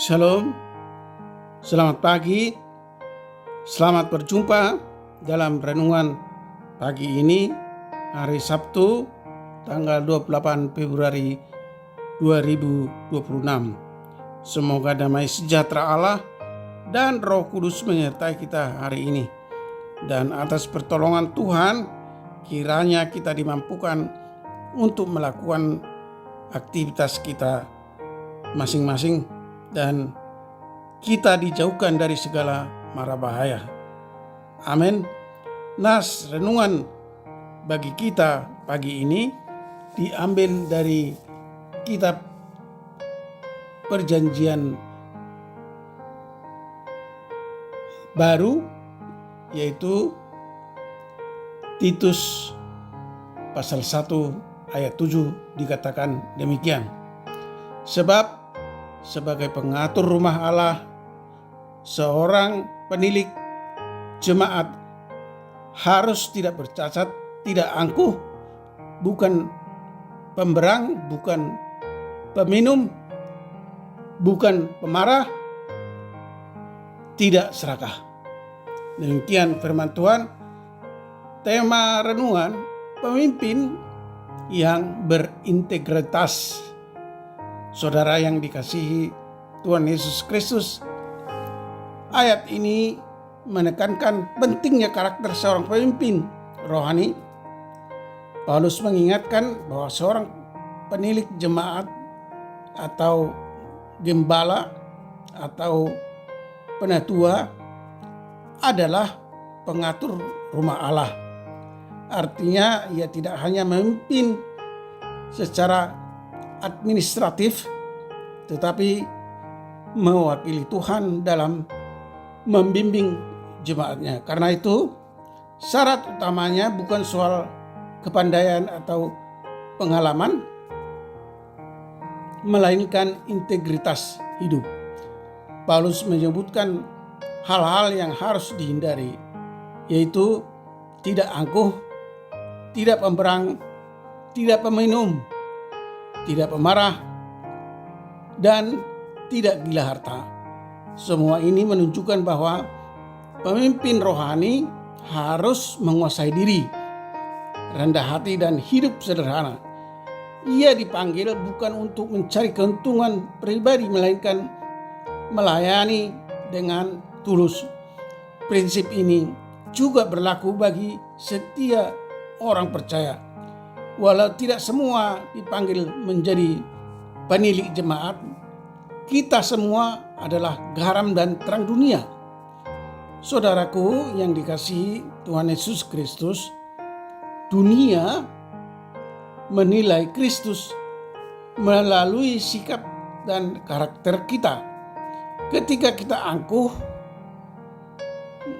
Shalom, selamat pagi, selamat berjumpa dalam renungan pagi ini, hari Sabtu, tanggal 28 Februari 2026. Semoga damai sejahtera Allah dan Roh Kudus menyertai kita hari ini. Dan atas pertolongan Tuhan, kiranya kita dimampukan untuk melakukan aktivitas kita masing-masing dan kita dijauhkan dari segala mara bahaya. Amin. Nas renungan bagi kita pagi ini diambil dari kitab Perjanjian Baru, yaitu Titus pasal 1 ayat 7 dikatakan demikian. Sebab sebagai pengatur rumah Allah, seorang penilik jemaat harus tidak bercacat, tidak angkuh, bukan pemberang, bukan peminum, bukan pemarah, tidak serakah. Demikian firman Tuhan. Tema renungan, pemimpin yang berintegritas. Saudara yang dikasihi Tuhan Yesus Kristus, ayat ini menekankan pentingnya karakter seorang pemimpin rohani. Paulus mengingatkan bahwa seorang penilik jemaat atau gembala atau penatua adalah pengatur rumah Allah. Artinya ia tidak hanya memimpin secara administratif, tetapi mewakili Tuhan dalam membimbing jemaatnya. Karena itu syarat utamanya bukan soal kepandaian atau pengalaman, melainkan integritas hidup. Paulus menyebutkan hal-hal yang harus dihindari, yaitu tidak angkuh, tidak pemberang, tidak peminum, tidak pemarah, dan tidak gila harta. Semua ini menunjukkan bahwa pemimpin rohani harus menguasai diri, rendah hati, dan hidup sederhana. Ia dipanggil bukan untuk mencari keuntungan pribadi, melainkan melayani dengan tulus. Prinsip ini juga berlaku bagi setiap orang percaya. Walau tidak semua dipanggil menjadi penilik jemaat, kita semua adalah garam dan terang dunia. Saudaraku yang dikasihi Tuhan Yesus Kristus, dunia menilai Kristus melalui sikap dan karakter kita. Ketika kita angkuh,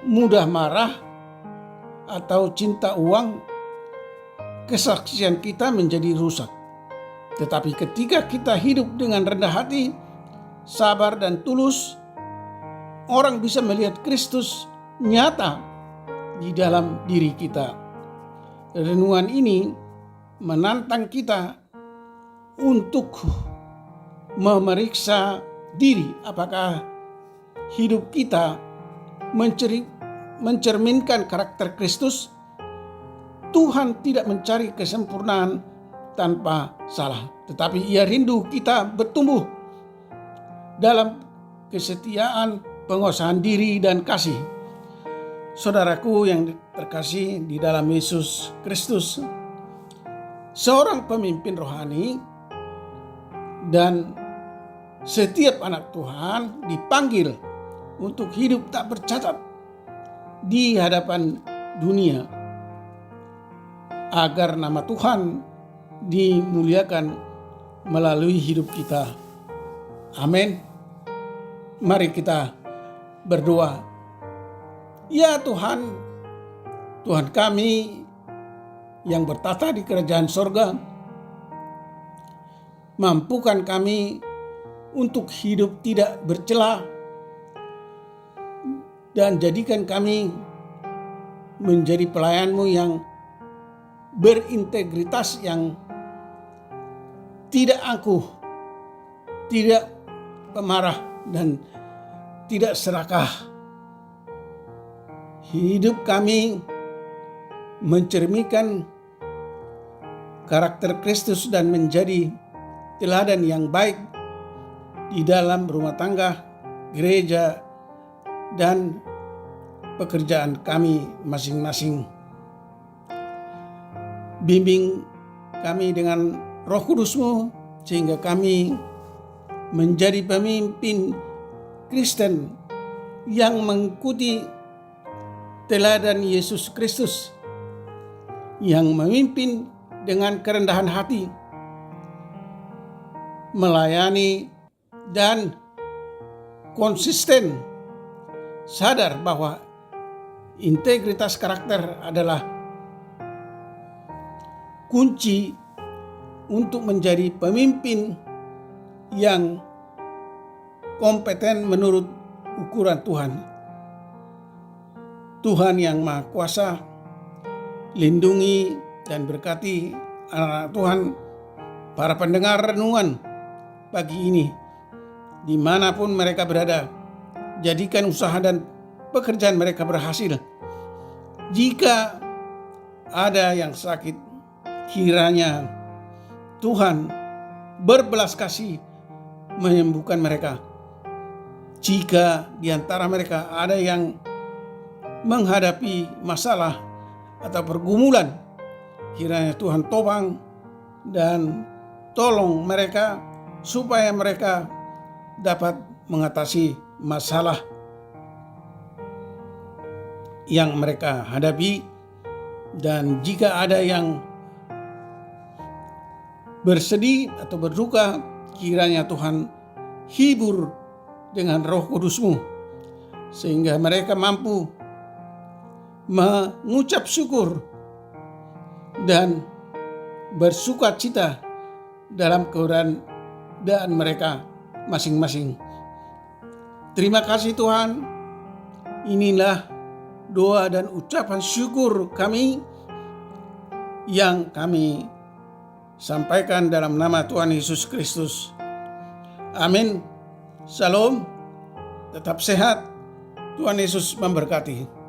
mudah marah, atau cinta uang, kesaksian kita menjadi rusak. Tetapi ketika kita hidup dengan rendah hati, sabar, dan tulus, orang bisa melihat Kristus nyata di dalam diri kita. Renungan ini menantang kita untuk memeriksa diri, apakah hidup kita mencerminkan karakter Kristus. Tuhan tidak mencari kesempurnaan tanpa salah, tetapi Ia rindu kita bertumbuh dalam kesetiaan, penguasaan diri, dan kasih. Saudaraku yang terkasih di dalam Yesus Kristus, seorang pemimpin rohani dan setiap anak Tuhan dipanggil untuk hidup tak bercacat di hadapan dunia, agar nama Tuhan dimuliakan melalui hidup kita. Amin. Mari kita berdoa. Ya Tuhan, Tuhan kami yang bertata di kerajaan sorga, mampukan kami untuk hidup tidak bercela, dan jadikan kami menjadi pelayan-Mu yang berintegritas, yang tidak angkuh, tidak pemarah, dan tidak serakah. Hidup kami mencerminkan karakter Kristus dan menjadi teladan yang baik di dalam rumah tangga, gereja, dan pekerjaan kami masing-masing. Bimbing kami dengan Roh Kudus-Mu sehingga kami menjadi pemimpin Kristen yang mengikuti teladan Yesus Kristus, yang memimpin dengan kerendahan hati, melayani dan konsisten, sadar bahwa integritas karakter adalah kunci untuk menjadi pemimpin yang kompeten menurut ukuran Tuhan. Tuhan yang Maha Kuasa lindungi dan berkati anak-anak Tuhan, para pendengar renungan pagi ini, dimanapun mereka berada. Jadikan usaha dan pekerjaan mereka berhasil. Jika ada yang sakit, kiranya Tuhan berbelas kasih menyembuhkan mereka. Jika di antara mereka ada yang menghadapi masalah atau pergumulan, kiranya Tuhan topang dan tolong mereka supaya mereka dapat mengatasi masalah yang mereka hadapi. Dan jika ada yang bersedih atau berduka, kiranya Tuhan hibur dengan Roh Kudus-Mu sehingga mereka mampu mengucap syukur dan bersuka cita dalam keadaan mereka masing-masing. Terima kasih Tuhan. Inilah doa dan ucapan syukur kami yang kami sampaikan dalam nama Tuhan Yesus Kristus. Amin. Shalom. Tetap sehat. Tuhan Yesus memberkati.